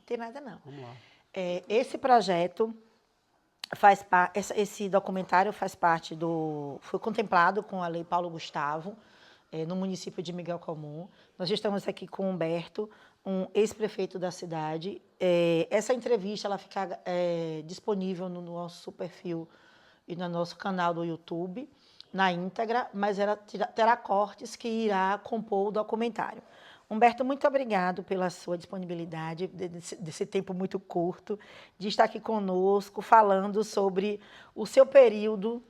Tem nada não. Vamos lá. Esse projeto esse documentário faz parte foi contemplado com a Lei Paulo Gustavo, no município de Miguel Comum. Nós estamos aqui com o Humberto, um ex-prefeito da cidade. Essa entrevista ela fica disponível no nosso perfil e no nosso canal do YouTube, na íntegra, mas ela terá cortes que irá compor o documentário. Humberto, muito obrigado pela sua disponibilidade, desse tempo muito curto, de estar aqui conosco, falando sobre o seu período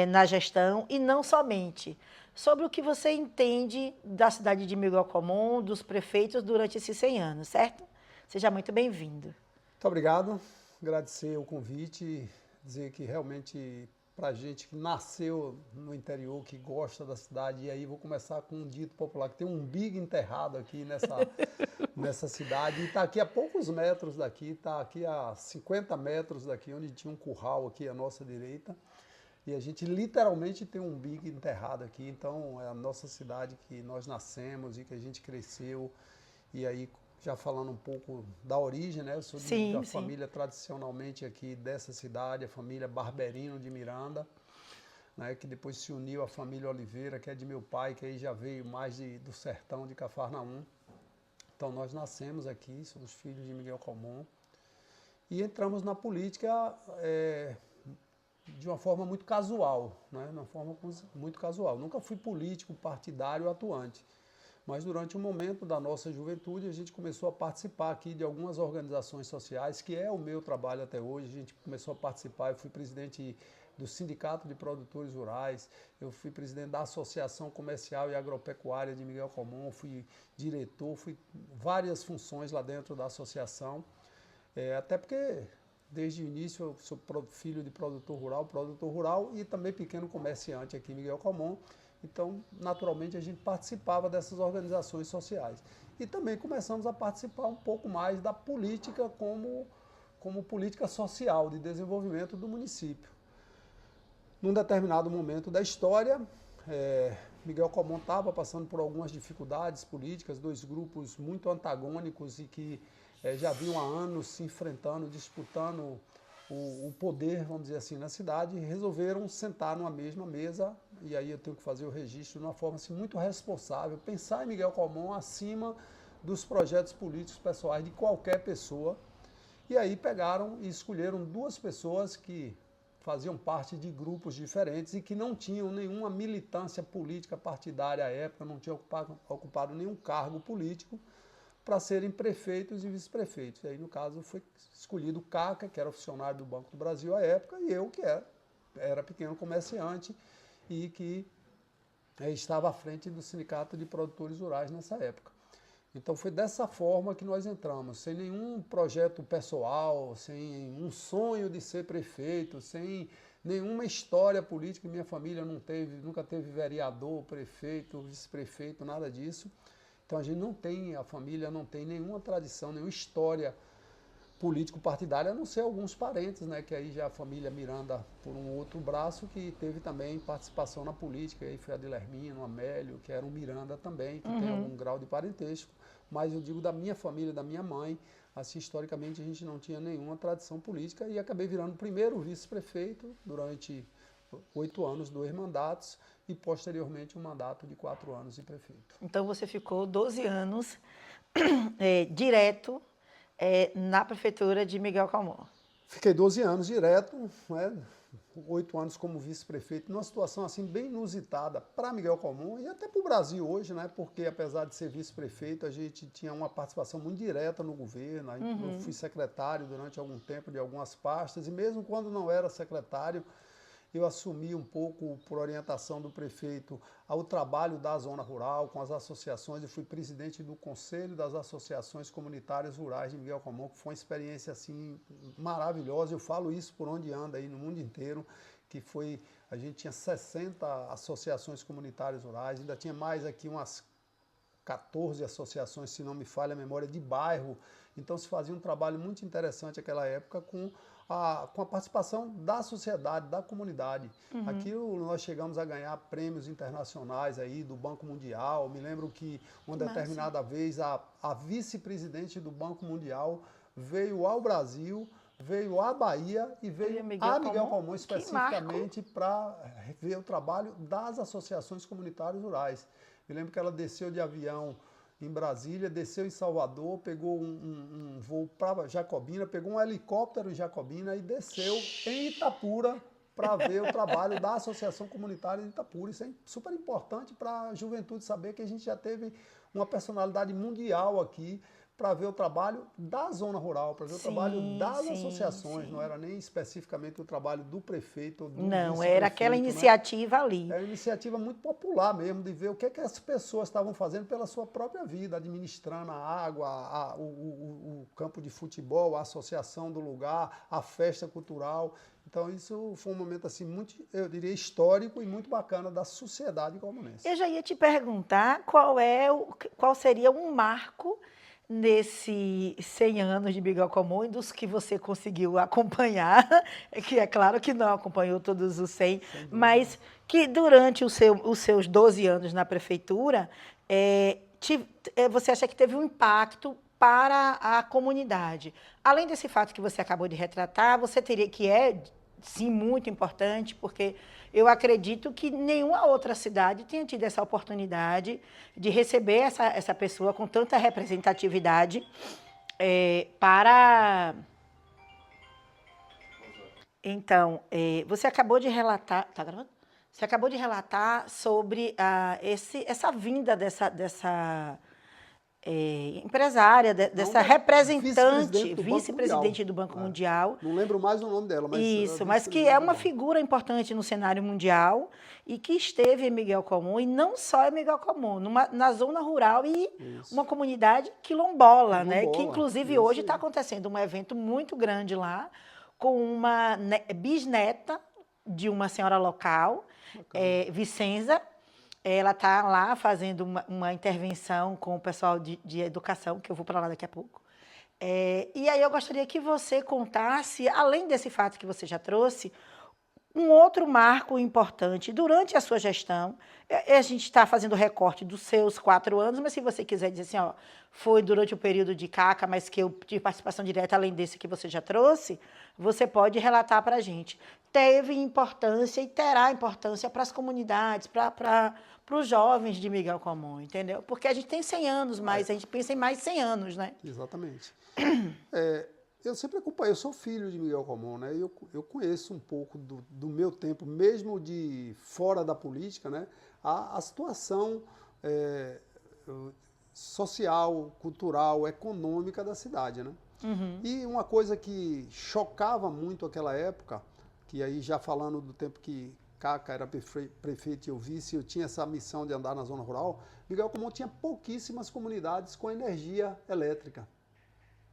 na gestão e não somente sobre o que você entende da cidade de Miguel Comum, dos prefeitos durante esses 100 anos, certo? Seja muito bem-vindo. Muito obrigado, agradecer o convite, dizer que realmente para a gente que nasceu no interior, que gosta da cidade, e aí vou começar com um dito popular, que tem um umbigo enterrado aqui nessa cidade, e está aqui a poucos metros daqui, está aqui a 50 metros daqui, onde tinha um curral aqui à nossa direita, e a gente literalmente tem um umbigo enterrado aqui, então é a nossa cidade que nós nascemos e que a gente cresceu, e aí já falando um pouco da origem, né? Eu sou da família tradicionalmente aqui dessa cidade, a família Barberino de Miranda, né? Que depois se uniu à família Oliveira, que é de meu pai, que aí já veio mais do sertão de Cafarnaum. Então nós nascemos aqui, somos filhos de Miguel Comum e entramos na política de uma forma muito casual, né? De uma forma muito casual. Nunca fui político, partidário, atuante. Mas durante um momento da nossa juventude, a gente começou a participar aqui de algumas organizações sociais, que é o meu trabalho até hoje. A gente começou a participar, eu fui presidente do Sindicato de Produtores Rurais, eu fui presidente da Associação Comercial e Agropecuária de Miguel Comum, fui diretor, fui várias funções lá dentro da associação, até porque desde o início eu sou filho de produtor rural e também pequeno comerciante aqui em Miguel Comum. Então, naturalmente, a gente participava dessas organizações sociais. E também começamos a participar um pouco mais da política como política social de desenvolvimento do município. Num determinado momento da história, Miguel Comum estava passando por algumas dificuldades políticas, dois grupos muito antagônicos e que já vinham há anos se enfrentando, disputando o poder, vamos dizer assim, na cidade, e resolveram sentar numa mesma mesa, e aí eu tenho que fazer o registro de uma forma assim, muito responsável, pensar em Miguel Comum acima dos projetos políticos pessoais de qualquer pessoa, e aí pegaram e escolheram duas pessoas que faziam parte de grupos diferentes e que não tinham nenhuma militância política partidária à época, não tinham ocupado nenhum cargo político, para serem prefeitos e vice-prefeitos. E aí, no caso, foi escolhido o Caca, que era funcionário do Banco do Brasil à época, e eu, que era pequeno comerciante e que estava à frente do Sindicato de Produtores Rurais nessa época. Então, foi dessa forma que nós entramos, sem nenhum projeto pessoal, sem um sonho de ser prefeito, sem nenhuma história política. Minha família nunca teve vereador, prefeito, vice-prefeito, nada disso. Então a família não tem nenhuma tradição, nenhuma história político-partidária, a não ser alguns parentes, né? Que aí já a família Miranda, por um outro braço, que teve também participação na política, aí foi a Dilermino, Amélio, que era um Miranda também, que tem algum grau de parentesco, mas eu digo da minha família, da minha mãe, assim, historicamente a gente não tinha nenhuma tradição política e acabei virando primeiro vice-prefeito durante 8 anos, 2 mandatos, e posteriormente um mandato de 4 anos de prefeito. Então você ficou 12 anos direto na prefeitura de Miguel Comum. Fiquei 12 anos direto, né? 8 anos como vice-prefeito, numa situação assim bem inusitada para Miguel Comum e até para o Brasil hoje, né? Porque apesar de ser vice-prefeito, a gente tinha uma participação muito direta no governo. Eu fui secretário durante algum tempo de algumas pastas e mesmo quando não era secretário, eu assumi um pouco, por orientação do prefeito, ao trabalho da zona rural, com as associações. Eu fui presidente do Conselho das Associações Comunitárias Rurais de Miguel Comum, que foi uma experiência assim, maravilhosa. Eu falo isso por onde anda aí no mundo inteiro, que foi, a gente tinha 60 associações comunitárias rurais, ainda tinha mais aqui umas 14 associações, se não me falha a memória, de bairro Então se fazia um trabalho muito interessante naquela época com a participação da sociedade, da comunidade. Aqui nós chegamos a ganhar prêmios internacionais aí do Banco Mundial. Me lembro que uma determinada vez a vice-presidente do Banco Mundial veio ao Brasil, veio à Bahia e veio a Miguel Comum especificamente para ver o trabalho das associações comunitárias rurais. Me lembro que ela desceu de avião em Brasília, desceu em Salvador, pegou um voo para Jacobina, pegou um helicóptero em Jacobina e desceu em Itapura para ver o trabalho da Associação Comunitária de Itapura. Isso é super importante para a juventude saber que a gente já teve uma personalidade mundial aqui para ver o trabalho da zona rural, para ver o trabalho das associações, não era nem especificamente o trabalho do prefeito ou do Não, era aquela iniciativa, né? Ali. Era uma iniciativa muito popular mesmo, de ver o que as pessoas estavam fazendo pela sua própria vida, administrando a água, o campo de futebol, a associação do lugar, a festa cultural. Então isso foi um momento assim muito, eu diria, histórico e muito bacana da sociedade comunense. Eu já ia te perguntar qual seria um marco nesses 100 anos de Miguel Comum e dos que você conseguiu acompanhar, que é claro que não acompanhou todos os 100, mas que durante os seus 12 anos na prefeitura, você acha que teve um impacto para a comunidade. Além desse fato que você acabou de retratar, você teria que sim, muito importante, porque eu acredito que nenhuma outra cidade tenha tido essa oportunidade de receber essa pessoa com tanta representatividade para... Então, você acabou de relatar... Tá gravando? Você acabou de relatar sobre essa vinda dessa empresária, dessa representante, vice-presidente do Banco Mundial. Não lembro mais o nome dela, mas... Isso, mas que é uma figura importante no cenário mundial e que esteve em Miguel Comum, e não só em Miguel Comum, na zona rural e uma comunidade quilombola, né? Que inclusive hoje está acontecendo um evento muito grande lá, com uma bisneta de uma senhora local, Vicenza. Ela está lá fazendo uma intervenção com o pessoal de educação, que eu vou para lá daqui a pouco. E aí eu gostaria que você contasse, além desse fato que você já trouxe, um outro marco importante durante a sua gestão. A gente está fazendo recorte dos seus 4 anos, mas se você quiser dizer assim, ó, foi durante o período de CACA, mas que eu tive participação direta, além desse que você já trouxe, você pode relatar para a gente. Teve importância e terá importância para as comunidades, para os jovens de Miguel Comum, entendeu? Porque a gente tem 100 anos, mas a gente pensa em mais 100 anos, né? Exatamente. Eu sempre acompanho, eu sou filho de Miguel Comum, né? Eu conheço um pouco do meu tempo, mesmo de fora da política, né? A situação social, cultural, econômica da cidade, né? E uma coisa que chocava muito aquela época, que aí já falando do tempo que CACA era prefeito e eu vice, eu tinha essa missão de andar na zona rural, Miguel Comum tinha pouquíssimas comunidades com energia elétrica.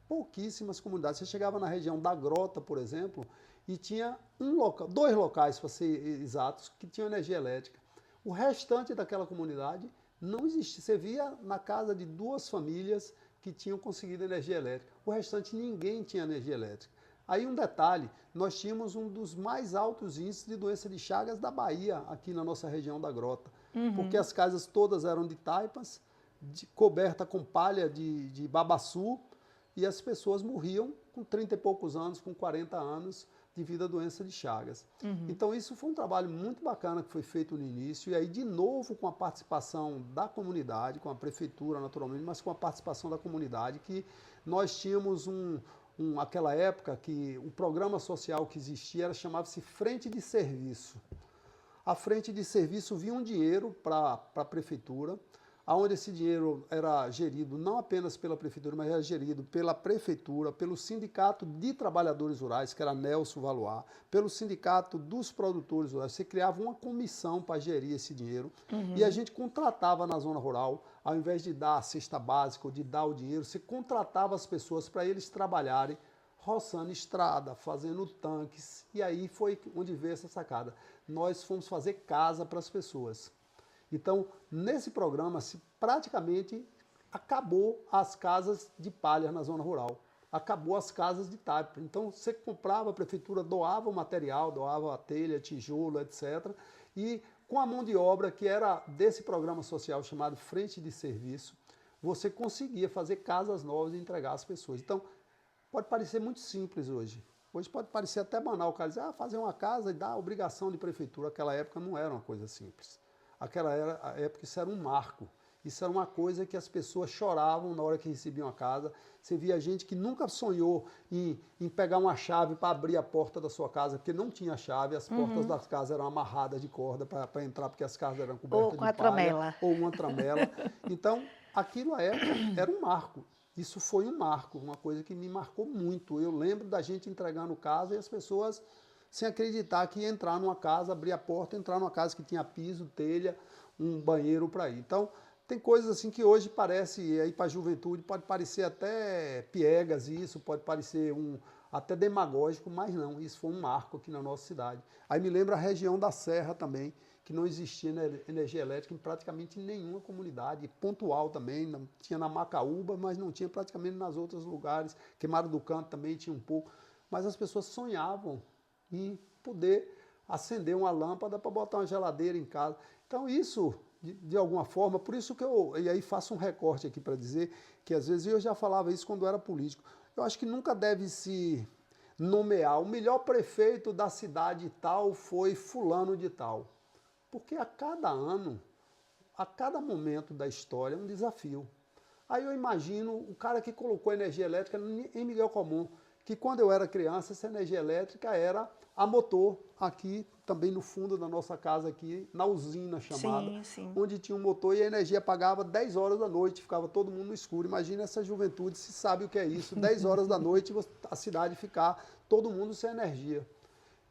Pouquíssimas comunidades. Você chegava na região da Grota, por exemplo, e tinha 2 locais, para ser exatos, que tinham energia elétrica. O restante daquela comunidade não existia. Você via na casa de 2 famílias que tinham conseguido energia elétrica. O restante ninguém tinha energia elétrica. Aí um detalhe, nós tínhamos um dos mais altos índices de doença de Chagas da Bahia, aqui na nossa região da Grota. Porque as casas todas eram de taipas, coberta com palha de babaçu, e as pessoas morriam com 30 e poucos anos, com 40 anos, devido à doença de Chagas. Então isso foi um trabalho muito bacana que foi feito no início, e aí de novo com a participação da comunidade, com a prefeitura naturalmente, mas com a participação da comunidade, que nós tínhamos aquela época que o programa social que existia chamava-se Frente de Serviço. A Frente de Serviço vinha um dinheiro para a prefeitura, onde esse dinheiro era gerido não apenas pela prefeitura, mas era gerido pela prefeitura, pelo Sindicato de Trabalhadores Rurais, que era Nelson Valois, pelo Sindicato dos Produtores Rurais. Você criava uma comissão para gerir esse dinheiro e a gente contratava na zona rural, ao invés de dar a cesta básica ou de dar o dinheiro, você contratava as pessoas para eles trabalharem roçando estrada, fazendo tanques, e aí foi onde veio essa sacada. Nós fomos fazer casa para as pessoas. Então, nesse programa, praticamente acabou as casas de palha na zona rural. Acabou as casas de taipa. Então, você comprava, a prefeitura doava o material, doava a telha, tijolo, etc. E com a mão de obra que era desse programa social chamado Frente de Serviço, você conseguia fazer casas novas e entregar às pessoas. Então, pode parecer muito simples hoje. Hoje pode parecer até banal o cara dizer, fazer uma casa e dar obrigação de prefeitura. Aquela época não era uma coisa simples. Aquela época isso era um marco. Isso era uma coisa que as pessoas choravam na hora que recebiam a casa. Você via gente que nunca sonhou em pegar uma chave para abrir a porta da sua casa, porque não tinha chave, as portas das casas eram amarradas de corda para entrar, porque as casas eram cobertas de palha. Ou com a tramela. Ou uma tramela. Então, aquilo na época era um marco. Isso foi um marco, uma coisa que me marcou muito. Eu lembro da gente entregando casa e as pessoas sem acreditar que ia entrar numa casa, abrir a porta, entrar numa casa que tinha piso, telha, um banheiro para ir. Então, tem coisas assim que hoje parece, aí para a juventude, pode parecer até piegas isso, pode parecer até demagógico, mas não, isso foi um marco aqui na nossa cidade. Aí me lembra a região da Serra também, que não existia energia elétrica em praticamente nenhuma comunidade, pontual também, não tinha na Macaúba, mas não tinha praticamente nas outros lugares, Queimado do Canto também tinha um pouco, mas as pessoas sonhavam em poder acender uma lâmpada para botar uma geladeira em casa. Então isso, de alguma forma, por isso que e aí faço um recorte aqui para dizer que às vezes eu já falava isso quando eu era político, eu acho que nunca deve se nomear, o melhor prefeito da cidade tal foi fulano de tal. Porque a cada ano, a cada momento da história é um desafio. Aí eu imagino o cara que colocou energia elétrica em Miguel Comum, que quando eu era criança, essa energia elétrica era a motor, aqui também no fundo da nossa casa, aqui na usina chamada, onde tinha um motor e a energia apagava 10 horas da noite, ficava todo mundo no escuro. Imagina essa juventude, se sabe o que é isso, 10 horas da noite a cidade ficar todo mundo sem energia.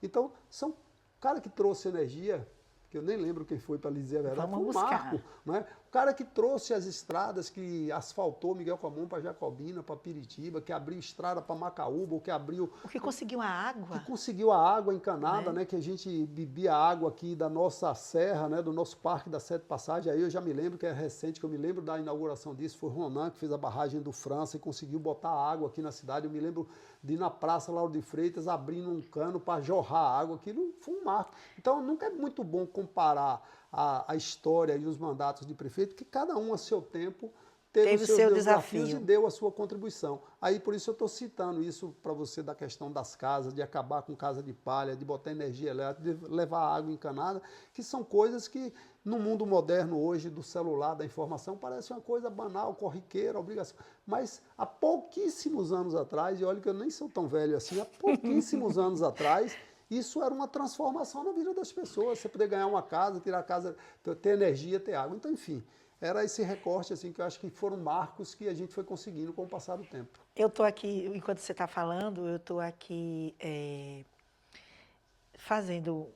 Então, são o cara que trouxe energia, que eu nem lembro quem foi para lhe dizer a verdade, foi um marco. Né? O cara que trouxe as estradas, que asfaltou Miguel Comum para Jacobina, para Piritiba, que abriu estrada para Macaúba, que abriu... O que conseguiu a água. Que conseguiu a água encanada, né? Que a gente bebia água aqui da nossa serra, né? Do nosso Parque das Sete Passagens. Aí eu já me lembro, que é recente, que eu me lembro da inauguração disso, foi Ronan que fez a barragem do França e conseguiu botar água aqui na cidade. Eu me lembro de ir na Praça Lauro de Freitas abrindo um cano para jorrar água. Aquilo foi um marco. Então nunca é muito bom comparar a história e os mandatos de prefeito, que cada um a seu tempo teve os seus desafios e deu a sua contribuição. Aí por isso eu estou citando isso para você da questão das casas, de acabar com casa de palha, de botar energia elétrica, de levar água encanada, que são coisas que no mundo moderno hoje do celular, da informação, parece uma coisa banal, corriqueira, obrigação. Mas há pouquíssimos anos atrás, e olha que eu nem sou tão velho assim, há pouquíssimos anos atrás, isso era uma transformação na vida das pessoas. Você poder ganhar uma casa, tirar a casa, ter energia, ter água. Então, enfim, era esse recorte assim, que eu acho que foram marcos que a gente foi conseguindo com o passar do tempo. Eu estou aqui, enquanto você está falando, eu estou aqui fazendo,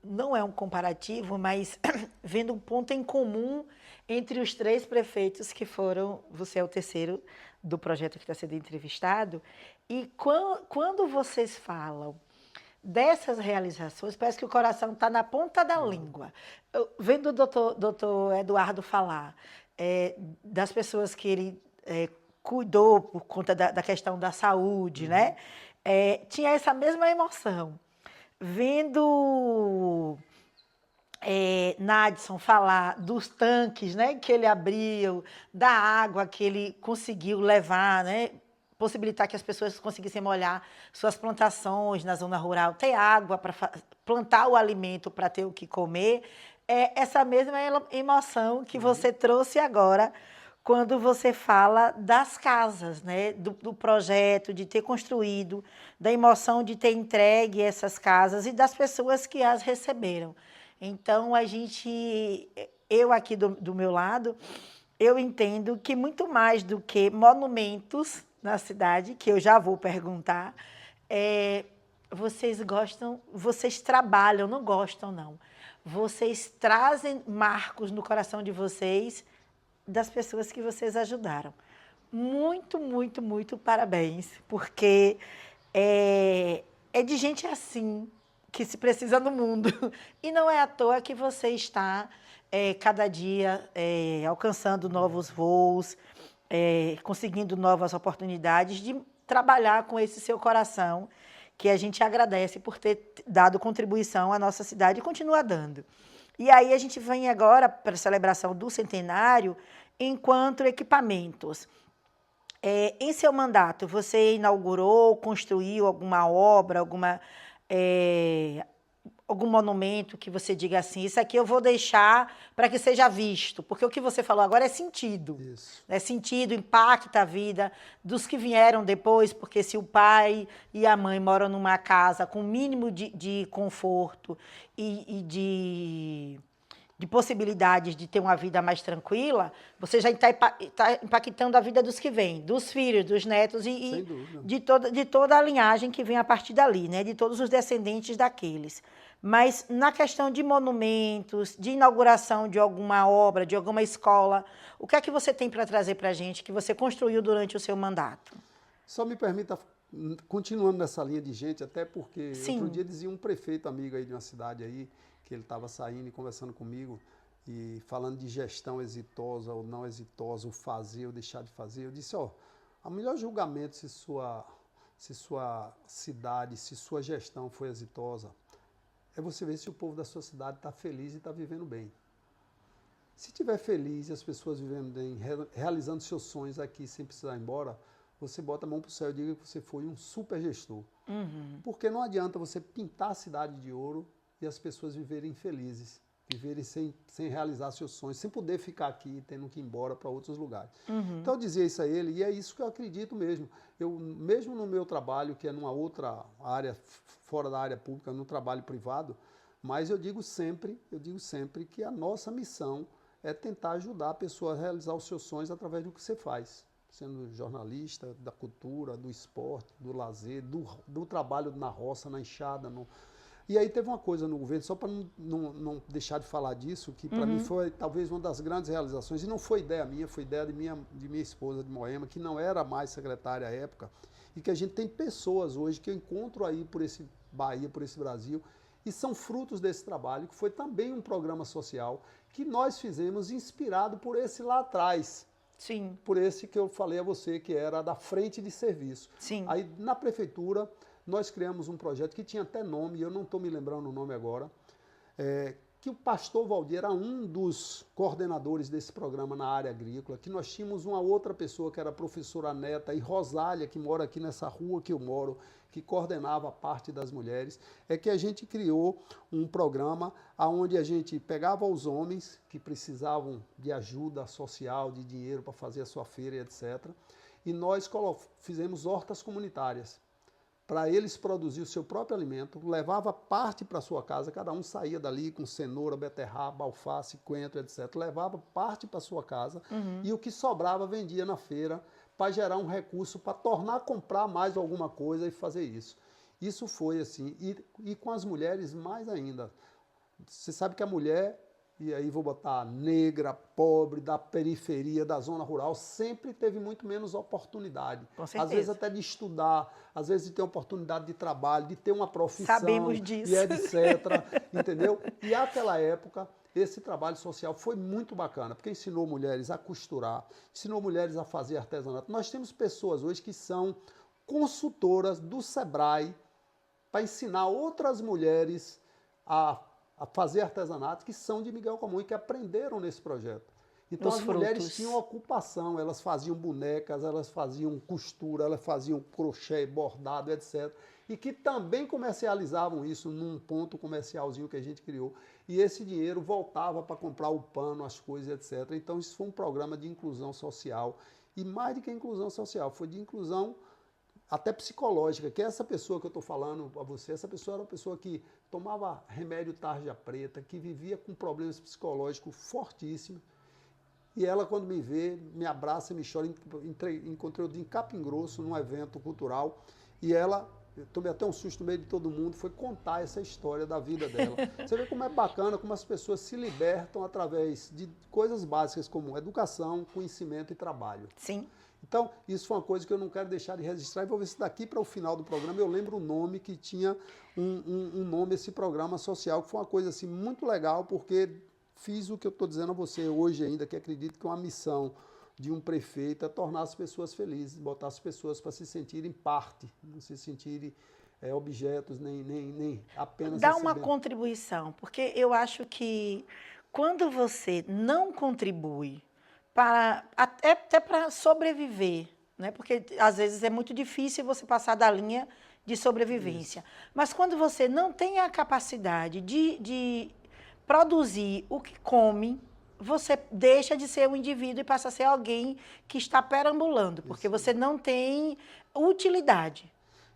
não é um comparativo, mas vendo um ponto em comum entre os 3 prefeitos que foram, você é o terceiro do projeto que está sendo entrevistado, e quando vocês falam dessas realizações, parece que o coração está na ponta da língua. Vendo o doutor Eduardo falar das pessoas que ele cuidou por conta da questão da saúde, né? Tinha essa mesma emoção. Vendo Nadson falar dos tanques, né, que ele abriu, da água que ele conseguiu levar, né, possibilitar que as pessoas conseguissem molhar suas plantações na zona rural, ter água para plantar o alimento para ter o que comer, é essa mesma emoção que você trouxe agora quando você fala das casas, né? Do projeto, de ter construído, da emoção de ter entregue essas casas e das pessoas que as receberam. Então, eu aqui do meu lado, eu entendo que muito mais do que monumentos na cidade, que eu já vou perguntar, vocês trabalham, não gostam não, vocês trazem marcos no coração de vocês das pessoas que vocês ajudaram. Muito, muito, muito parabéns, porque é de gente assim que se precisa no mundo. E não é à toa que você está cada dia alcançando novos voos, conseguindo novas oportunidades de trabalhar com esse seu coração, que a gente agradece por ter dado contribuição à nossa cidade e continua dando. E aí a gente vem agora para a celebração do centenário enquanto equipamentos. Em seu mandato, você inaugurou, construiu alguma obra, algum monumento que você diga assim, isso aqui eu vou deixar para que seja visto, porque o que você falou agora é sentido. Isso. É sentido, impacta a vida dos que vieram depois, porque se o pai e a mãe moram numa casa com o mínimo de conforto e de possibilidades de ter uma vida mais tranquila, você já está impactando a vida dos que vêm, dos filhos, dos netos e de toda a linhagem que vem a partir dali, né? De todos os descendentes daqueles. Mas na questão de monumentos, de inauguração de alguma obra, de alguma escola, o que é que você tem para trazer para a gente que você construiu durante o seu mandato? Só me permita, continuando nessa linha de gente, até porque Sim. Outro dia dizia um prefeito amigo aí de uma cidade aí, que ele estava saindo e conversando comigo e falando de gestão exitosa ou não exitosa, o fazer ou deixar de fazer. Eu disse, ó, o melhor julgamento se sua cidade, se sua gestão foi exitosa, é você ver se o povo da sua cidade está feliz e está vivendo bem. Se estiver feliz e as pessoas vivendo bem, realizando seus sonhos aqui sem precisar ir embora, você bota a mão para o céu e diga que você foi um super gestor. Uhum. Porque não adianta você pintar a cidade de ouro e as pessoas viverem infelizes, viverem sem realizar seus sonhos, sem poder ficar aqui, tendo que ir embora para outros lugares. Uhum. Então eu dizia isso a ele, e é isso que eu acredito mesmo. Eu, mesmo no meu trabalho, que é numa outra área, fora da área pública, no trabalho privado, mas eu digo sempre que a nossa missão é tentar ajudar a pessoa a realizar os seus sonhos através do que você faz. Sendo jornalista, da cultura, do esporte, do lazer, do trabalho na roça, na enxada, E aí teve uma coisa no governo, só para não deixar de falar disso, que para mim foi talvez uma das grandes realizações, e não foi ideia minha, foi ideia de minha esposa de Moema, que não era mais secretária à época, e que a gente tem pessoas hoje que eu encontro aí por esse Bahia, por esse Brasil, e são frutos desse trabalho, que foi também um programa social que nós fizemos inspirado por esse lá atrás. Sim. Por esse que eu falei a você, que era da frente de serviço. Sim. Aí na prefeitura nós criamos um projeto que tinha até nome, eu não estou me lembrando o nome agora, que o pastor Valdir era um dos coordenadores desse programa na área agrícola, que nós tínhamos uma outra pessoa que era a professora Neta e Rosália, que mora aqui nessa rua que eu moro, que coordenava a parte das mulheres, é que a gente criou um programa onde a gente pegava os homens que precisavam de ajuda social, de dinheiro para fazer a sua feira, etc. E nós fizemos hortas comunitárias para eles produzir o seu próprio alimento, levava parte para sua casa, cada um saía dali com cenoura, beterraba, alface, coentro, etc. Levava parte para sua casa e o que sobrava vendia na feira para gerar um recurso, para tornar a comprar mais alguma coisa e fazer isso. Isso foi assim, e com as mulheres mais ainda. Você sabe que a mulher, e aí vou botar negra, pobre, da periferia, da zona rural, sempre teve muito menos oportunidade. Com certeza. Às vezes até de estudar, às vezes de ter oportunidade de trabalho, de ter uma profissão. Sabemos disso. E etc. Entendeu? E naquela época, esse trabalho social foi muito bacana, porque ensinou mulheres a costurar, ensinou mulheres a fazer artesanato. Nós temos pessoas hoje que são consultoras do Sebrae para ensinar outras mulheres a fazer artesanato, que são de Miguel Comum e que aprenderam nesse projeto. Então as mulheres tinham ocupação, elas faziam bonecas, elas faziam costura, elas faziam crochê, bordado, etc. E que também comercializavam isso num ponto comercialzinho que a gente criou. E esse dinheiro voltava para comprar o pano, as coisas, etc. Então isso foi um programa de inclusão social. E mais do que inclusão social, foi de inclusão até psicológica, que essa pessoa que eu estou falando a você, essa pessoa era uma pessoa que tomava remédio tarja preta, que vivia com problemas psicológicos fortíssimos, e ela, quando me vê, me abraça, me chora. Encontrei em Capim Grosso, num evento cultural, e ela, eu tomei até um susto no meio de todo mundo, foi contar essa história da vida dela. Você vê como é bacana, como as pessoas se libertam através de coisas básicas como educação, conhecimento e trabalho. Sim. Então, isso foi uma coisa que eu não quero deixar de registrar, e vou ver se daqui para o final do programa eu lembro o nome, que tinha um nome esse programa social, que foi uma coisa assim muito legal, porque fiz o que eu estou dizendo a você hoje ainda, que acredito que é uma missão de um prefeito é tornar as pessoas felizes, botar as pessoas para se sentirem parte, não se sentirem objetos, nem apenas Dá uma recebendo. contribuição, porque eu acho que quando você não contribui para até para sobreviver, né? Porque às vezes é muito difícil você passar da linha de sobrevivência. Isso. Mas quando você não tem a capacidade de produzir o que come, você deixa de ser um indivíduo e passa a ser alguém que está perambulando, porque Isso. você não tem utilidade.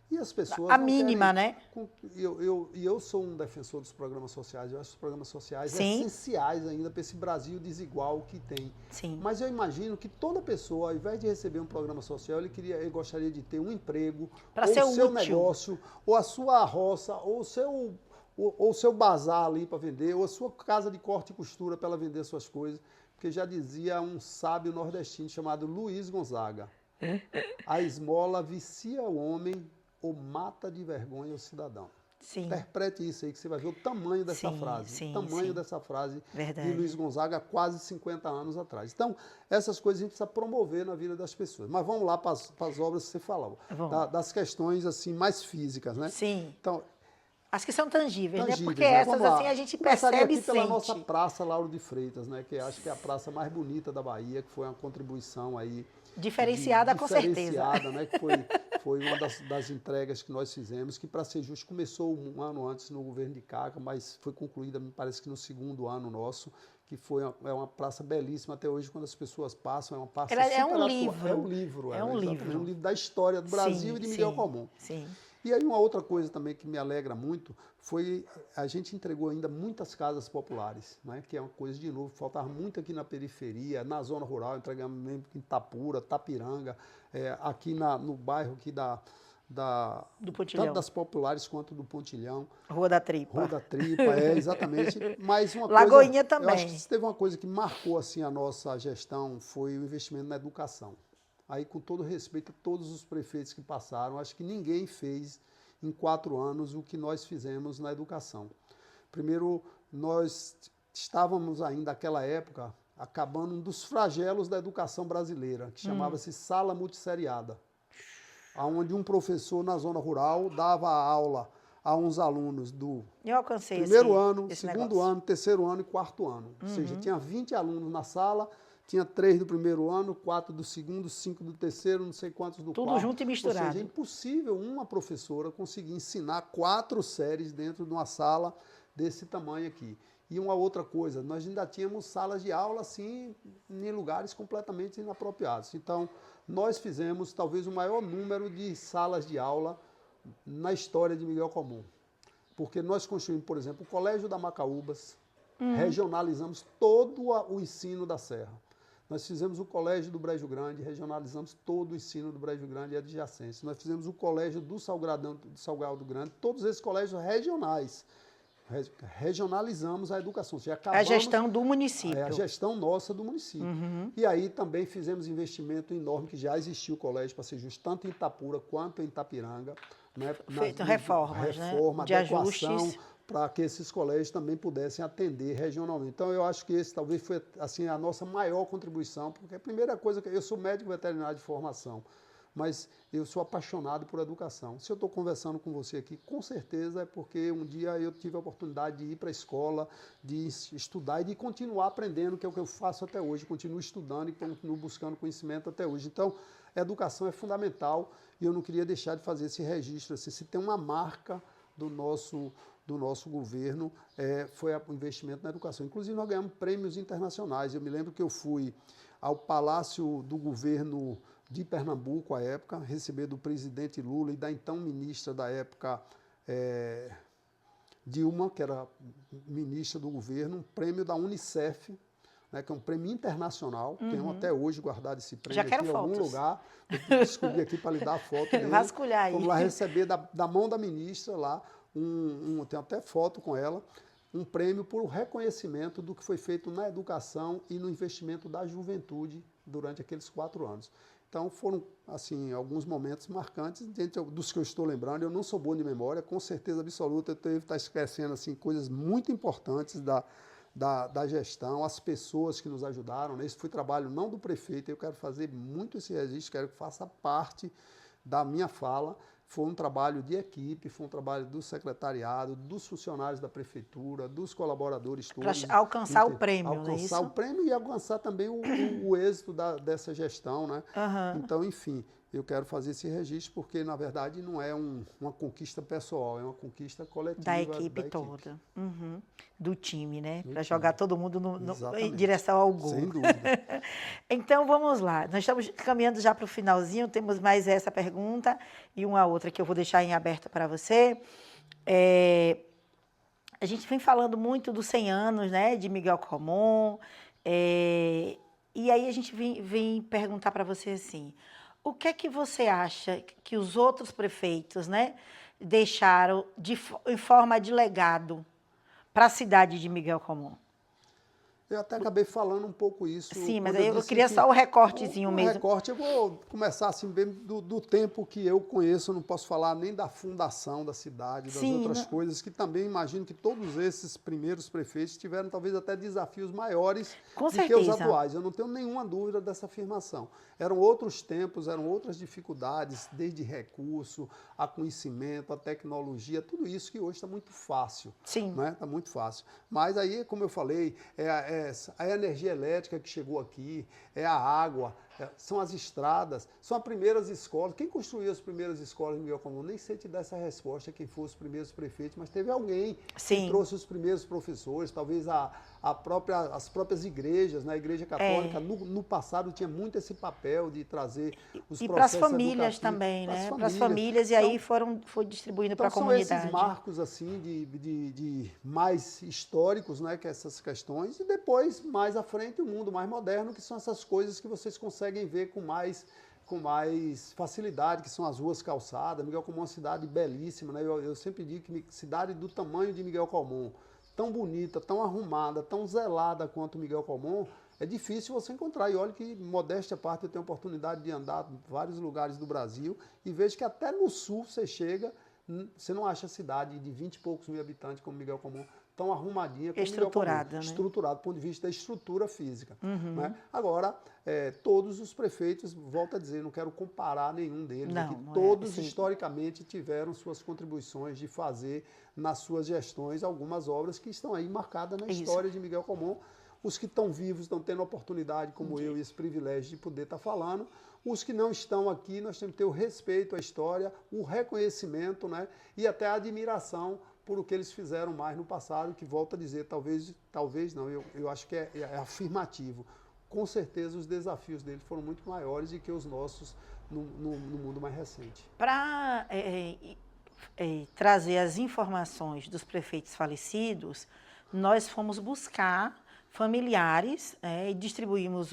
E as pessoas A não mínima, querem. né? Eu sou um defensor dos programas sociais. Eu acho os programas sociais Sim. essenciais ainda para esse Brasil desigual que tem. Sim. Mas eu imagino que toda pessoa, ao invés de receber um programa social, ele gostaria de ter um emprego, Pra ou ser o seu útil. negócio, ou a sua roça, ou o seu bazar ali para vender, ou a sua casa de corte e costura para ela vender suas coisas. Porque já dizia um sábio nordestino chamado Luiz Gonzaga: a esmola vicia o homem ou mata de vergonha o cidadão. Sim. Interprete isso aí, que você vai ver o tamanho dessa Sim, frase. sim, O tamanho sim. dessa frase Verdade. de Luiz Gonzaga há quase 50 anos atrás. Então, essas coisas a gente precisa promover na vida das pessoas. Mas vamos lá para as obras que você falou. Das questões assim mais físicas, né? Sim. Então, as que são tangíveis, né? Porque né? essas Vamos lá. assim a gente Começaria percebe e aqui pela sente. nossa Praça Lauro de Freitas, né? Que acho que é a praça mais bonita da Bahia, que foi uma contribuição aí Diferenciada, com certeza. Diferenciada, né? Que foi uma das entregas que nós fizemos, que, para ser justo, começou um ano antes no governo de Caca, mas foi concluída, me parece que no segundo ano nosso, que é uma praça belíssima até hoje, quando as pessoas passam, é uma praça Ela super é um atual. livro. É um livro. É um exatamente, livro. um livro da história do Brasil e de Miguel Comum. Sim. E aí uma outra coisa também que me alegra muito foi a gente entregou ainda muitas casas populares, né? Que é uma coisa, de novo, faltava muito aqui na periferia, na zona rural, entregamos mesmo em Itapura, Tapiranga, aqui no bairro aqui do Pontilhão. tanto das populares quanto do Pontilhão. Rua da Tripa. Rua da Tripa, exatamente. Mas uma Lagoinha coisa, também. eu acho que se teve uma coisa que marcou assim a nossa gestão, foi o investimento na educação. Aí, com todo respeito a todos os prefeitos que passaram, acho que ninguém fez em 4 anos o que nós fizemos na educação. Primeiro, nós estávamos ainda naquela época acabando um dos flagelos da educação brasileira, que chamava-se sala multisseriada, onde um professor na zona rural dava aula a uns alunos do Eu alcancei primeiro ano, esse segundo negócio. ano, terceiro ano e quarto ano. Ou seja, tinha 20 alunos na sala, tinha 3 do primeiro ano, 4 do segundo, 5 do terceiro, não sei quantos do quarto. Tudo junto e misturado. Ou seja, é impossível uma professora conseguir ensinar 4 séries dentro de uma sala desse tamanho aqui. E uma outra coisa, nós ainda tínhamos salas de aula assim em lugares completamente inapropriados. Então, nós fizemos talvez o maior número de salas de aula na história de Miguel Comum. Porque nós construímos, por exemplo, o Colégio da Macaúbas, regionalizamos todo o ensino da Serra. Nós fizemos o Colégio do Brejo Grande, regionalizamos todo o ensino do Brejo Grande e adjacências. Nós fizemos o Colégio do Salgado Grande, todos esses colégios regionais. Regionalizamos a educação. Ou seja, A gestão do município. A gestão nossa do município. E aí também fizemos investimento enorme, que já existia o colégio, para ser justo, tanto em Itapura quanto em Itapiranga. Né? Feito reformas, reforma, né? De adequação, ajustes. para que esses colégios também pudessem atender regionalmente. Então, eu acho que esse talvez foi assim, a nossa maior contribuição, porque a primeira coisa que eu sou médico veterinário de formação, mas eu sou apaixonado por educação. Se eu estou conversando com você aqui, com certeza é porque um dia eu tive a oportunidade de ir para a escola, de estudar e de continuar aprendendo, que é o que eu faço até hoje. Continuo estudando e continuo buscando conhecimento até hoje. Então, a educação é fundamental e eu não queria deixar de fazer esse registro. Assim, se tem uma marca do nosso governo, foi o investimento na educação. Inclusive, nós ganhamos prêmios internacionais. Eu me lembro que eu fui ao Palácio do Governo de Pernambuco, à época, receber do presidente Lula e da então ministra da época, Dilma, que era ministra do governo, um prêmio da Unicef, né, que é um prêmio internacional. Tenho até hoje guardado esse prêmio Já quero aqui em algum fotos. lugar. Eu descobri aqui para lhe dar a foto dele. Vasculhar aí. Vamos lá receber da mão da ministra lá, tem até foto com ela, um prêmio por reconhecimento do que foi feito na educação e no investimento da juventude durante aqueles 4 anos. Então, foram, assim, alguns momentos marcantes, dentro dos que eu estou lembrando. Eu não sou bom de memória, com certeza absoluta, eu devo estar esquecendo, assim, coisas muito importantes da gestão, as pessoas que nos ajudaram, né? Esse foi trabalho não do prefeito, eu quero fazer muito esse registro, quero que faça parte da minha fala. Foi um trabalho de equipe, foi um trabalho do secretariado, dos funcionários da prefeitura, dos colaboradores todos. Para alcançar o prêmio, não é alcançar o isso? prêmio e alcançar também o êxito dessa gestão, né? Aham. Então, enfim, eu quero fazer esse registro porque, na verdade, não é uma conquista pessoal, é uma conquista coletiva Da equipe toda. Uhum. Do time, né? Do Para time. jogar todo mundo em Exatamente. direção ao gol. Sem dúvida. Então vamos lá. Nós estamos caminhando já para o finalzinho. Temos mais essa pergunta e uma outra que eu vou deixar em aberto para você. A gente vem falando muito dos 100 anos, né, de Miguel Colmon. E aí a gente vem perguntar para você assim: o que é que você acha que os outros prefeitos, né, deixaram em forma de legado para a cidade de Miguel Colmon? Eu até acabei falando um pouco isso. Sim, mas quando eu disse queria que só o recortezinho o mesmo. recorte, eu vou começar assim, bem do tempo que eu conheço, eu não posso falar nem da fundação da cidade, das Sim, outras coisas, que também imagino que todos esses primeiros prefeitos tiveram talvez até desafios maiores Com do que os certeza. atuais. Eu não tenho nenhuma dúvida dessa afirmação. Eram outros tempos, eram outras dificuldades, desde recurso, a conhecimento, a tecnologia, tudo isso que hoje está muito fácil. Sim. Né? Está muito fácil. Mas aí, como eu falei, a energia elétrica que chegou aqui, é a água, são as estradas, são as primeiras escolas. Quem construiu as primeiras escolas em Miguel Colmon? Nem sei te dar essa resposta, quem foram os primeiros prefeitos, mas teve alguém Sim. que trouxe os primeiros professores, talvez as próprias igrejas, né? A Igreja Católica, no passado, tinha muito esse papel de trazer os e para as processos famílias educativos, também, né? Para as famílias. famílias, e aí foi distribuindo para a São comunidade. esses marcos assim de mais históricos, né, que essas questões, e depois, mais à frente, o mundo mais moderno, que são essas coisas que vocês conseguem ver com mais facilidade, que são as ruas calçadas. Miguel Colmon é uma cidade belíssima, né? Eu sempre digo que cidade do tamanho de Miguel Colmon, tão bonita, tão arrumada, tão zelada quanto Miguel Colmon, é difícil você encontrar. E olha que, modéstia à parte, eu tenho a oportunidade de andar em vários lugares do Brasil e vejo que até no sul você chega, você não acha cidade de 20 e poucos mil habitantes como Miguel Colmon tão arrumadinha como Estruturada, Miguel Colmon. né? Estruturado do ponto de vista da estrutura física. Uhum. Né? Agora, todos os prefeitos, volto a dizer, não quero comparar nenhum deles, Não, aqui, não todos sim. historicamente tiveram suas contribuições de fazer nas suas gestões algumas obras que estão aí marcadas na história de Miguel Colmon. Os que estão vivos estão tendo a oportunidade, como eu, e esse privilégio de poder estar falando. Os que não estão aqui, nós temos que ter o respeito à história, o reconhecimento, né? E até a admiração por o que eles fizeram mais no passado, que, volto a dizer, talvez não, eu acho que é afirmativo. Com certeza os desafios deles foram muito maiores do que os nossos no mundo mais recente. Para trazer as informações dos prefeitos falecidos, nós fomos buscar familiares e distribuímos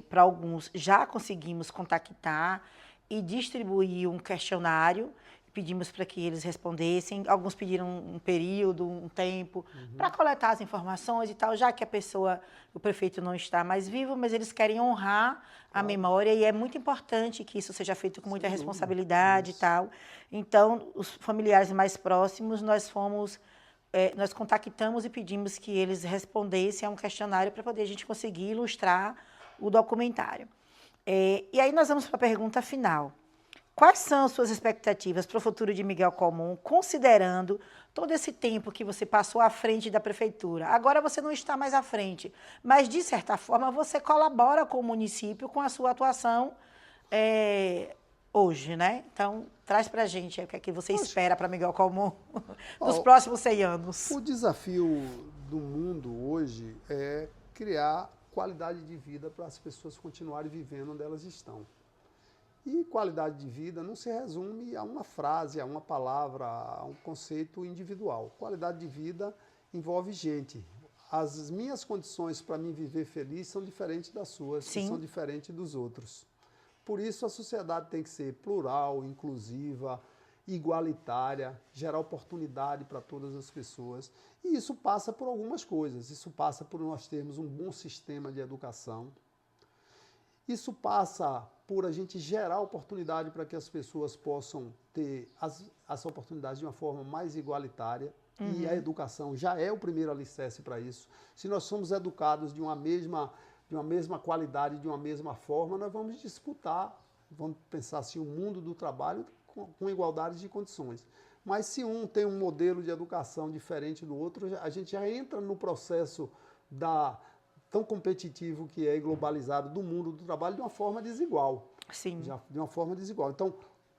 para alguns, já conseguimos contactar e distribuir um questionário, pedimos para que eles respondessem, alguns pediram um período, um tempo, para coletar as informações e tal, já que o prefeito não está mais vivo, mas eles querem honrar a memória e é muito importante que isso seja feito com muita responsabilidade e tal. Então, os familiares mais próximos, nós contactamos e pedimos que eles respondessem a um questionário para poder a gente conseguir ilustrar o documentário. E aí nós vamos para a pergunta final. Quais são as suas expectativas para o futuro de Miguel Colmon, considerando todo esse tempo que você passou à frente da prefeitura? Agora você não está mais à frente, mas, de certa forma, você colabora com o município com a sua atuação hoje, né? Então, traz para a gente o que é que você espera para Miguel Colmon nos próximos 100 anos. O desafio do mundo hoje é criar qualidade de vida para as pessoas continuarem vivendo onde elas estão. E qualidade de vida não se resume a uma frase, a uma palavra, a um conceito individual. Qualidade de vida envolve gente. As minhas condições para mim viver feliz são diferentes das suas, que são diferentes dos outros. Por isso a sociedade tem que ser plural, inclusiva, igualitária, gerar oportunidade para todas as pessoas. E isso passa por algumas coisas. Isso passa por nós termos um bom sistema de educação. Isso passa por a gente gerar oportunidade para que as pessoas possam ter as oportunidades de uma forma mais igualitária. e a educação já é o primeiro alicerce para isso. Se nós somos educados de uma mesma qualidade, de uma mesma forma, nós vamos disputar, vamos pensar assim, o mundo do trabalho com igualdade de condições. Mas se um tem um modelo de educação diferente do outro, a gente já entra no processo tão competitivo que é e globalizado do mundo do trabalho de uma forma desigual. Sim. De uma forma desigual. Então,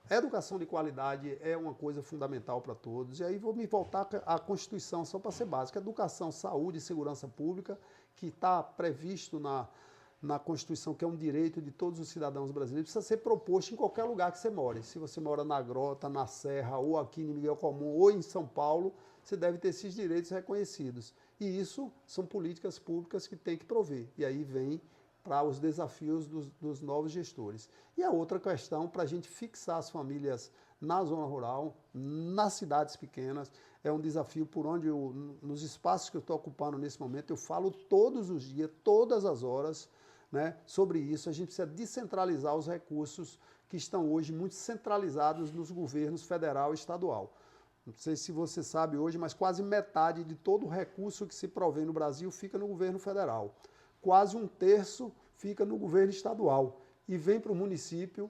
a educação de qualidade é uma coisa fundamental para todos. E aí vou me voltar à Constituição, só para ser básica. Educação, saúde e segurança pública, que está previsto na Constituição, que é um direito de todos os cidadãos brasileiros, precisa ser proposto em qualquer lugar que você more. Se você mora na Grota, na Serra, ou aqui em Miguel Comum, ou em São Paulo, você deve ter esses direitos reconhecidos. E isso são políticas públicas que tem que prover. E aí vem para os desafios dos novos gestores. E a outra questão, para a gente fixar as famílias na zona rural, nas cidades pequenas, é um desafio por onde, nos espaços que eu estou ocupando nesse momento, eu falo todos os dias, todas as horas, né, sobre isso. A gente precisa descentralizar os recursos que estão hoje muito centralizados nos governos federal e estadual. Não sei se você sabe hoje, mas quase metade de todo o recurso que se provém no Brasil fica no governo federal. Quase um terço fica no governo estadual e vem para o município,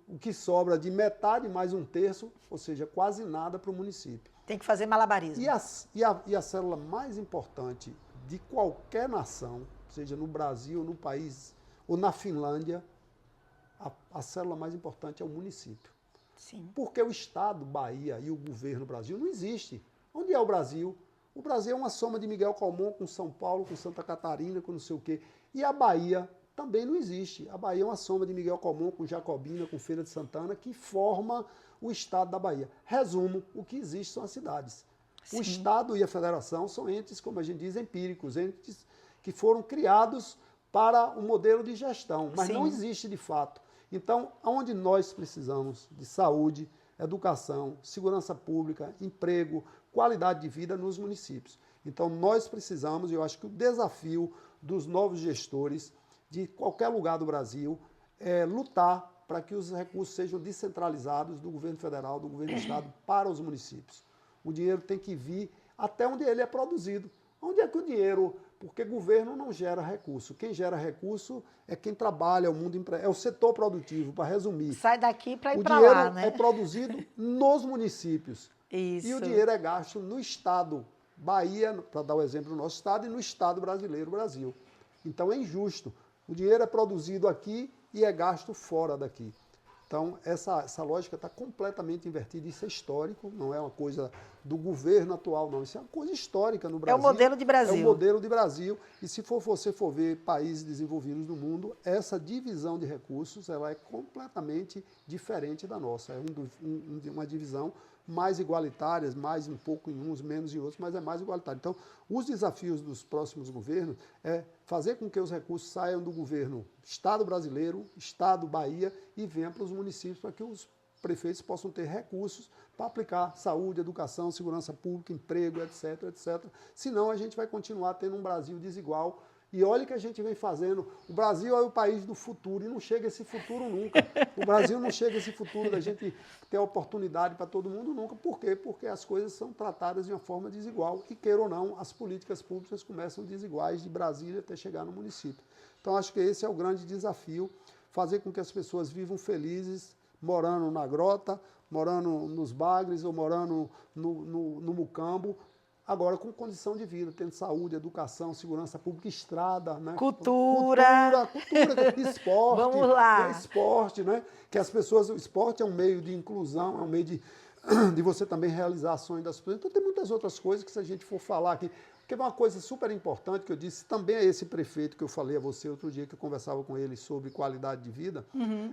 o que sobra de metade mais um terço, ou seja, quase nada para o município. Tem que fazer malabarismo. E a célula mais importante de qualquer nação, seja no Brasil, no país ou na Finlândia, a célula mais importante é o município. Sim. Porque o Estado, Bahia e o governo Brasil não existe. Onde é o Brasil? O Brasil é uma soma de Miguel Comum com São Paulo, com Santa Catarina, com não sei o quê. E a Bahia também não existe. A Bahia é uma soma de Miguel Comum com Jacobina, com Feira de Santana, que forma o Estado da Bahia. Resumo, o que existe são as cidades. Sim. O Estado e a Federação são entes, como a gente diz, empíricos, entes que foram criados para um modelo de gestão, mas não existe de fato. Então, onde nós precisamos de saúde, educação, segurança pública, emprego, qualidade de vida nos municípios. Então, nós precisamos, e eu acho que o desafio dos novos gestores de qualquer lugar do Brasil é lutar para que os recursos sejam descentralizados do governo federal, do governo do estado, para os municípios. O dinheiro tem que vir até onde ele é produzido. Onde é que o dinheiro... Porque governo não gera recurso. Quem gera recurso é quem trabalha, é o setor produtivo, para resumir. Sai daqui para ir para lá, né? O dinheiro é produzido nos municípios. Isso. E o dinheiro é gasto no estado, Bahia, para dar o exemplo do nosso estado, e no estado brasileiro, Brasil. Então é injusto. O dinheiro é produzido aqui e é gasto fora daqui. Então, essa lógica está completamente invertida. Isso é histórico, não é uma coisa do governo atual, não. Isso é uma coisa histórica no Brasil. É o modelo de Brasil. É o modelo de Brasil. E se você for ver países desenvolvidos do mundo, essa divisão de recursos ela é completamente diferente da nossa. É uma divisão mais igualitária, mais um pouco em uns, menos em outros, mas é mais igualitária. Então, os desafios dos próximos governos é fazer com que os recursos saiam do governo Estado brasileiro, Estado Bahia, e venham para os municípios para que os prefeitos possam ter recursos para aplicar saúde, educação, segurança pública, emprego, etc, etc. Senão a gente vai continuar tendo um Brasil desigual. E olha o que a gente vem fazendo. O Brasil é o país do futuro e não chega esse futuro nunca. O Brasil não chega esse futuro da gente ter oportunidade para todo mundo nunca. Por quê? Porque as coisas são tratadas de uma forma desigual. E, queira ou não, as políticas públicas começam desiguais de Brasília até chegar no município. Então, acho que esse é o grande desafio, fazer com que as pessoas vivam felizes, morando na grota, morando nos bagres ou morando no mucambo, agora com condição de vida, tendo saúde, educação, segurança pública, estrada, né? Cultura, esporte. Vamos lá. Esporte, né? Que as pessoas, o esporte é um meio de inclusão, é um meio de você também realizar ações das pessoas. Então tem muitas outras coisas que se a gente for falar aqui, porque uma coisa super importante que eu disse também é esse prefeito que eu falei a você outro dia, que eu conversava com ele sobre qualidade de vida.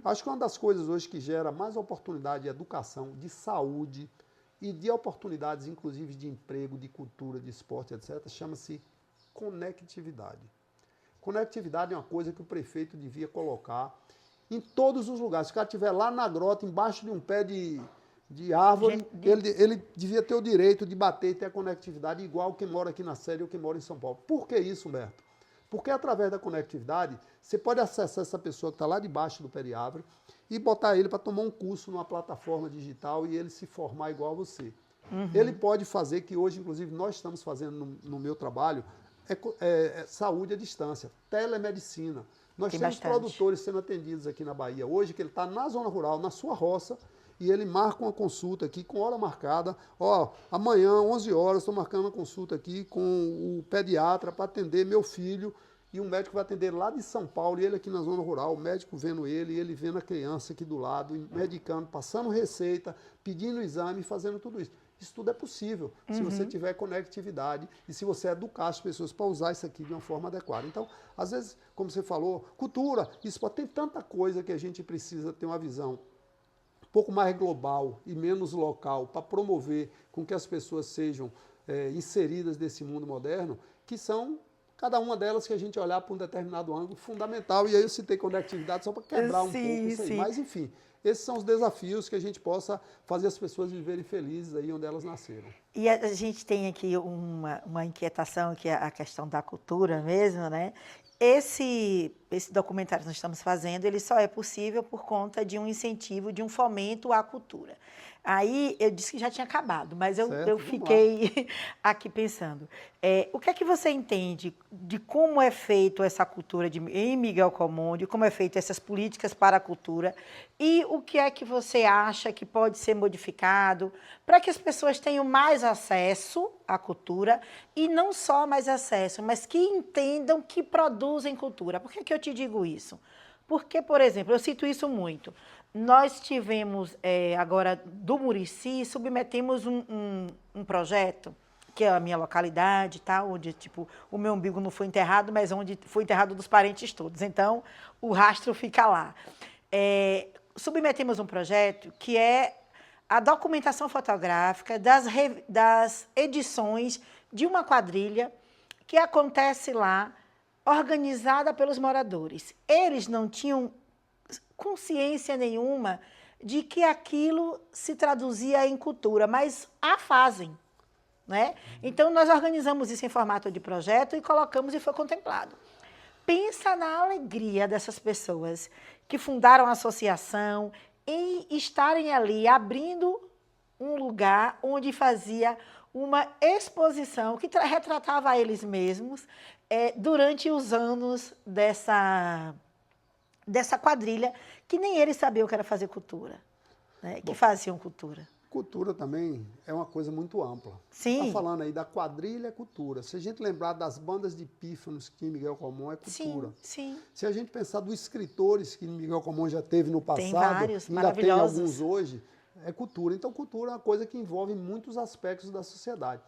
Acho que uma das coisas hoje que gera mais oportunidade de educação, de saúde, e de oportunidades, inclusive de emprego, de cultura, de esporte, etc., chama-se conectividade. Conectividade é uma coisa que o prefeito devia colocar em todos os lugares. Se o cara estiver lá na grota, embaixo de um pé de árvore, ele devia ter o direito de bater e ter a conectividade igual quem mora aqui na Série ou quem mora em São Paulo. Por que isso, Humberto? Porque através da conectividade, você pode acessar essa pessoa que está lá debaixo do pé de árvore e botar ele para tomar um curso numa plataforma digital e ele se formar igual a você. Ele pode fazer, que hoje, inclusive, nós estamos fazendo no meu trabalho, saúde à distância, telemedicina. Nós temos produtores sendo atendidos aqui na Bahia hoje, que ele está na zona rural, na sua roça, e ele marca uma consulta aqui com hora marcada. Ó, amanhã, 11 horas, estou marcando uma consulta aqui com o pediatra para atender meu filho, e o médico vai atender lá de São Paulo, e ele aqui na zona rural, o médico vendo ele, e ele vendo a criança aqui do lado, medicando, passando receita, pedindo exame, fazendo tudo isso. Isso tudo é possível, se você tiver conectividade e se você educar as pessoas para usar isso aqui de uma forma adequada. Então, às vezes, como você falou, cultura, tem tanta coisa que a gente precisa ter uma visão um pouco mais global e menos local para promover com que as pessoas sejam inseridas nesse mundo moderno, que são cada uma delas que a gente olhar para um determinado ângulo fundamental. E aí eu citei conectividade só para quebrar um pouco isso aí. Mas, enfim, esses são os desafios que a gente possa fazer as pessoas viverem felizes aí onde elas nasceram. E a gente tem aqui uma inquietação, que é a questão da cultura mesmo, né? Esse documentário que nós estamos fazendo, ele só é possível por conta de um incentivo, de um fomento à cultura. Aí eu disse que já tinha acabado, mas eu fiquei aqui pensando. O que é que você entende de como é feito essa cultura em Miguel Colmon, de como é feito essas políticas para a cultura, e o que é que você acha que pode ser modificado para que as pessoas tenham mais acesso à cultura, e não só mais acesso, mas que entendam que produzem cultura? Por que eu te digo isso? Porque, por exemplo, eu cito isso muito. Nós tivemos, agora, do Murici, submetemos um projeto, que é a minha localidade, tá? Onde tipo, o meu umbigo não foi enterrado, mas onde foi enterrado dos parentes todos. Então, o rastro fica lá. Submetemos um projeto que é a documentação fotográfica das edições de uma quadrilha que acontece lá, organizada pelos moradores. Eles não tinham consciência nenhuma de que aquilo se traduzia em cultura, mas a fazem, né? Então, nós organizamos isso em formato de projeto e colocamos e foi contemplado. Pensa na alegria dessas pessoas que fundaram a associação em estarem ali abrindo um lugar onde fazia uma exposição que retratava eles mesmos durante os anos dessa quadrilha, que nem eles sabiam o que era fazer cultura, né? Que faziam cultura. Cultura também é uma coisa muito ampla. Sim. Está falando aí da quadrilha, é cultura. Se a gente lembrar das bandas de pífanos que Miguel Colmon, é cultura. Sim, sim. Se a gente pensar dos escritores que Miguel Colmon já teve no passado, tem vários, ainda tem alguns hoje, é cultura. Então, cultura é uma coisa que envolve muitos aspectos da sociedade.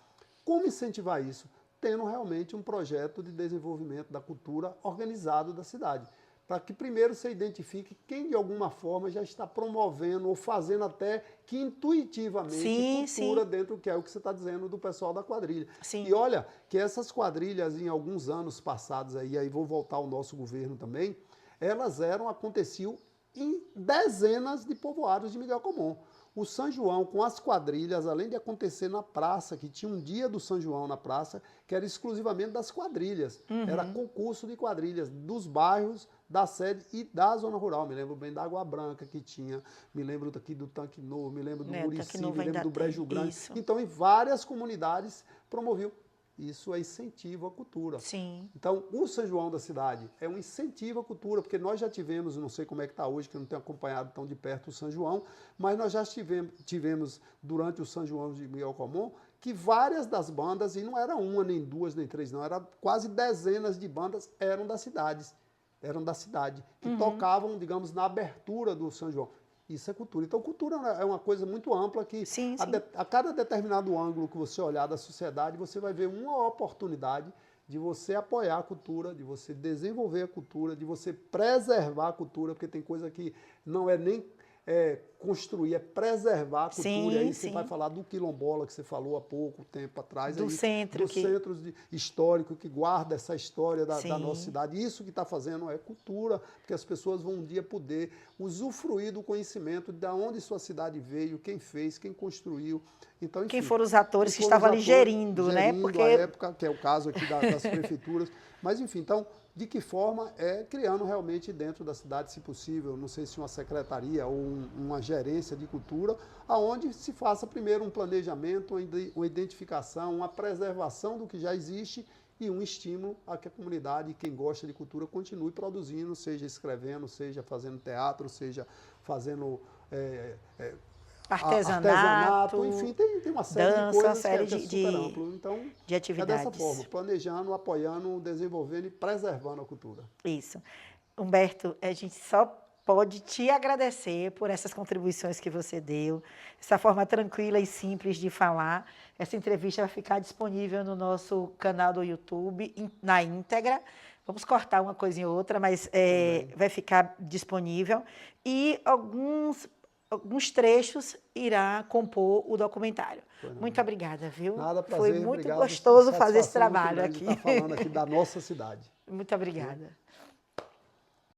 Como incentivar isso? Tendo realmente um projeto de desenvolvimento da cultura organizado da cidade. Para que primeiro você identifique quem de alguma forma já está promovendo ou fazendo até que intuitivamente cultura dentro que é o que você está dizendo do pessoal da quadrilha. Sim. E olha que essas quadrilhas em alguns anos passados aí vou voltar ao nosso governo também, elas aconteciam em dezenas de povoados de Miguel Colmon. O São João com as quadrilhas, além de acontecer na praça, que tinha um dia do São João na praça, que era exclusivamente das quadrilhas. Era concurso de quadrilhas dos bairros, da sede e da zona rural. Me lembro bem da Água Branca que tinha, me lembro daqui do Tanque Novo, me lembro do Murici, me lembro do Brejo Grande. Isso. Então, em várias comunidades promoviam. Isso é incentivo à cultura. Sim. Então, o São João da cidade é um incentivo à cultura, porque nós já tivemos, não sei como é que está hoje, que eu não tenho acompanhado tão de perto o São João, mas nós já tivemos durante o São João de Miguel Colmon, que várias das bandas, e não era uma, nem duas, nem três, não, era quase dezenas de bandas, eram da cidade, que tocavam, digamos, na abertura do São João. Isso é cultura. Então, cultura é uma coisa muito ampla que, a cada determinado ângulo que você olhar da sociedade, você vai ver uma oportunidade de você apoiar a cultura, de você desenvolver a cultura, de você preservar a cultura, porque tem coisa que não é nem construir, é preservar a cultura. E aí você vai falar do quilombola, que você falou há pouco tempo atrás. Do centro. Centros históricos que guarda essa história da nossa cidade. Isso que está fazendo é cultura, porque as pessoas vão um dia poder usufruir do conhecimento de onde sua cidade veio, quem fez, quem construiu. Então, enfim, quem foram os atores que estavam ali gerindo, né? Porque a época, que é o caso aqui das prefeituras. Mas, enfim, então, de que forma criando realmente dentro da cidade, se possível, não sei se uma secretaria ou uma gerência de cultura, aonde se faça primeiro um planejamento, uma identificação, uma preservação do que já existe e um estímulo a que a comunidade, quem gosta de cultura, continue produzindo, seja escrevendo, seja fazendo teatro, seja fazendo artesanato, enfim, tem uma série dança, de coisas uma série que é super amplo. Então, de atividades. é dessa forma, planejando, apoiando, desenvolvendo e preservando a cultura. Isso. Humberto, a gente só pode te agradecer por essas contribuições que você deu, essa forma tranquila e simples de falar. Essa entrevista vai ficar disponível no nosso canal do YouTube, na íntegra. Vamos cortar uma coisinha ou outra, mas vai ficar disponível. E alguns trechos irá compor o documentário. Muito obrigada, viu? Nada, prazer, foi muito obrigado, gostoso fazer esse trabalho aqui. Estar falando aqui da nossa cidade. Muito obrigada.